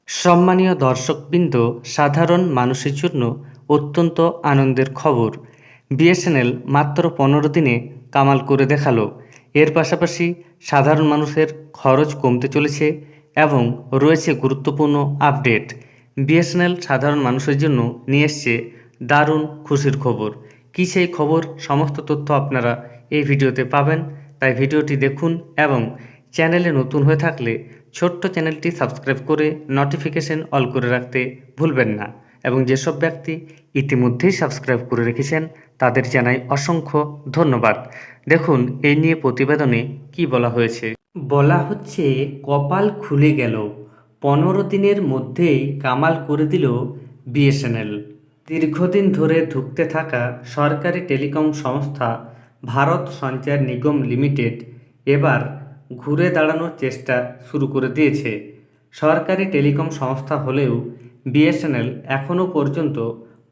সম্মানীয় দর্শকবৃন্দ, সাধারণ মানুষের জন্য অত্যন্ত আনন্দের খবর। বিএসএনএল মাত্র 15 দিনে কামাল করে দেখালো। এর পাশাপাশি সাধারণ মানুষের খরচ কমতে চলেছে এবং রয়েছে গুরুত্বপূর্ণ আপডেট। বিএসএনএল সাধারণ মানুষের জন্য নিয়ে এসছে দারুণ খুশির খবর। কী সেই খবর, সমস্ত তথ্য আপনারা এই ভিডিওতে পাবেন, তাই ভিডিওটি দেখুন এবং চ্যানেলে নতুন হয়ে থাকলে ছোট্ট চ্যানেলটি সাবস্ক্রাইব করে নোটিফিকেশন অল করে রাখতে ভুলবেন না। এবং যেসব ব্যক্তি ইতিমধ্যেই সাবস্ক্রাইব করে রেখেছেন তাদের জানাই অসংখ্য ধন্যবাদ। দেখুন এই নিয়ে প্রতিবেদনে কি বলা হয়েছে। বলা হচ্ছে, কপাল খুলে গেল, 15 দিনের মধ্যেই কামাল করে দিল বিএসএনএল। দীর্ঘদিন ধরে ধুঁকতে থাকা সরকারি টেলিকম সংস্থা ভারত সঞ্চার নিগম লিমিটেড এবার ঘুরে দাঁড়ানোর চেষ্টা শুরু করে দিয়েছে। সরকারি টেলিকম সংস্থা হলেও বিএসএনএল এখনও পর্যন্ত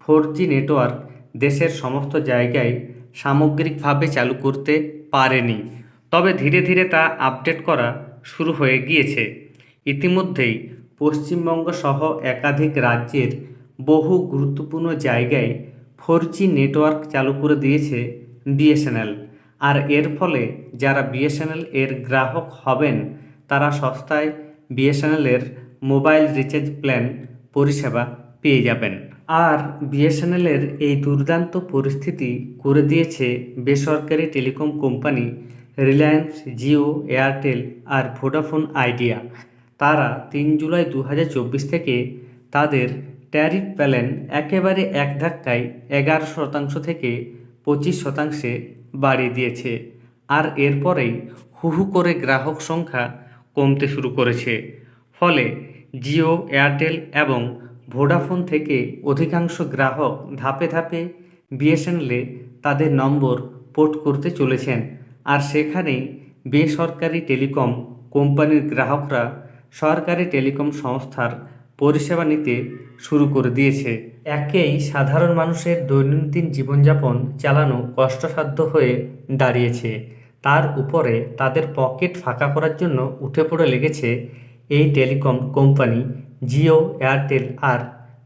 4G নেটওয়ার্ক দেশের সমস্ত জায়গায় সামগ্রিকভাবে চালু করতে পারেনি, তবে ধীরে ধীরে তা আপডেট করা শুরু হয়ে গিয়েছে। ইতিমধ্যেই পশ্চিমবঙ্গ সহ একাধিক রাজ্যের বহু গুরুত্বপূর্ণ জায়গায় 4G নেটওয়ার্ক চালু করে দিয়েছে বিএসএনএল। আর এর ফলে যারা বিএসএনএল এর গ্রাহক হবেন তারা সস্তায় বিএসএনএলের মোবাইল রিচার্জ প্ল্যান পরিষেবা পেয়ে যাবেন। আর বিএসএনএলের এই দুর্দান্ত পরিস্থিতি করে দিয়েছে বেসরকারি telecom company Reliance, Jio, Airtel আর ভোডাফোন আইডিয়া। তারা 3 জুলাই 2024 থেকে তাদের ট্যারিফ প্ল্যান একেবারে এক ধাক্কায় 11% থেকে 25% বাড়িয়ে দিয়েছে। আর এরপরেই হু হু করে গ্রাহক সংখ্যা কমতে শুরু করেছে। ফলে জিও, এয়ারটেল এবং ভোডাফোন থেকে অধিকাংশ গ্রাহক ধাপে ধাপে বিএসএনএলে তাদের নম্বর পোর্ট করতে চলেছেন। আর সেখানেই বেসরকারি টেলিকম কোম্পানির গ্রাহকরা সরকারি টেলিকম সংস্থার পরিষেবা নিতে শুরু করে দিয়েছে। একেই সাধারণ মানুষের দৈনন্দিন জীবনযাপন চালানো কষ্টসাধ্য হয়ে দাঁড়িয়েছে, তার উপরে তাদের পকেট ফাঁকা করার জন্য উঠে পড়ে লেগেছে এই টেলিকম কোম্পানি জিও, এয়ারটেল আর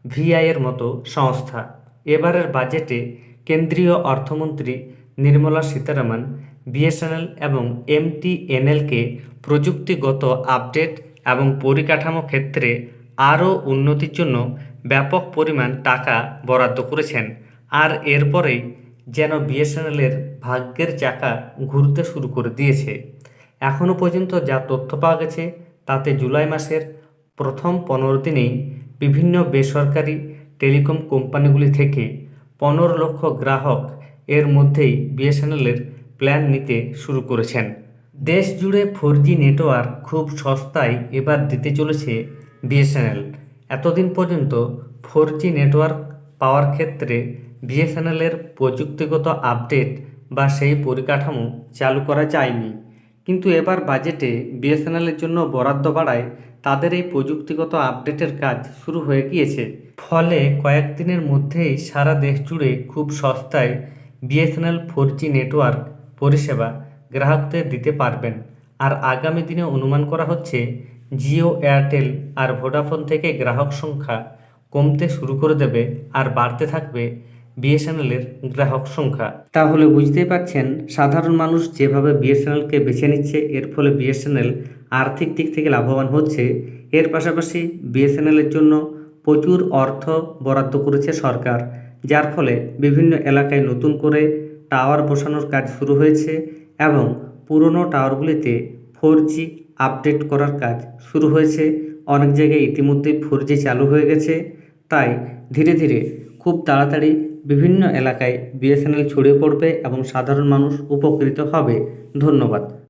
ভিআইয়ের মতো সংস্থা। এবারের বাজেটে কেন্দ্রীয় অর্থমন্ত্রী নির্মলা সীতারামন বিএসএনএল এবং এমটিএনএলকে প্রযুক্তিগত আপডেট এবং পরিকাঠামো ক্ষেত্রে আরও উন্নতির জন্য ব্যাপক পরিমাণ টাকা বরাদ্দ করেছেন। আর এরপরেই যেন বিএসএনএলের ভাগ্যের চাকা ঘুরতে শুরু করে দিয়েছে। এখনও পর্যন্ত যা তথ্য পাওয়া গেছে তাতে জুলাই মাসের প্রথম 15 দিনেই বিভিন্ন বেসরকারি টেলিকম কোম্পানিগুলি থেকে 15 লক্ষ গ্রাহক এর মধ্যেই বিএসএনএলের প্ল্যান নিতে শুরু করেছেন। দেশ জুড়ে 4G নেটওয়ার্ক খুব সস্তায় এবার দিতে চলেছে বিএসএনএল। এতদিন পর্যন্ত 4G নেটওয়ার্ক পাওয়ার ক্ষেত্রে বিএসএনএলের প্রযুক্তিগত আপডেট বা সেই পরিকাঠামো চালু করা যায়নি, কিন্তু এবার বাজেটে বিএসএনএলের জন্য বরাদ্দ বাড়ায় তাদের এই প্রযুক্তিগত আপডেটের কাজ শুরু হয়ে গিয়েছে। ফলে কয়েকদিনের মধ্যেই সারা দেশ জুড়ে খুব সস্তায় বিএসএনএল 4G নেটওয়ার্ক পরিষেবা গ্রাহকদের দিতে পারবেন। আর আগামী দিনে অনুমান করা হচ্ছে জিও, এয়ারটেল আর ভোডাফোন থেকে গ্রাহক সংখ্যা কমতে শুরু করে দেবে আর বাড়তে থাকবে বিএসএনএলের গ্রাহক সংখ্যা। তাহলে বুঝতেই পারছেন সাধারণ মানুষ যেভাবে বিএসএনএলকে বেছে নিচ্ছে, এর ফলে বিএসএনএল আর্থিক দিক থেকে লাভবান হচ্ছে। এর পাশাপাশি বিএসএনএলের জন্য প্রচুর অর্থ বরাদ্দ করেছে সরকার, যার ফলে বিভিন্ন এলাকায় নতুন করে টাওয়ার বসানোর কাজ শুরু হয়েছে এবং পুরনো টাওয়ারগুলিতে 4G আপডেট করার কাজ শুরু হয়েছে। অনেক জায়গায় ইতিমধ্যেই 4G চালু হয়ে গেছে। তাই ধীরে ধীরে খুব তাড়াতাড়ি বিভিন্ন এলাকায় বিএসএনএল ছড়িয়ে পড়বে এবং সাধারণ মানুষ উপকৃত হবে। ধন্যবাদ।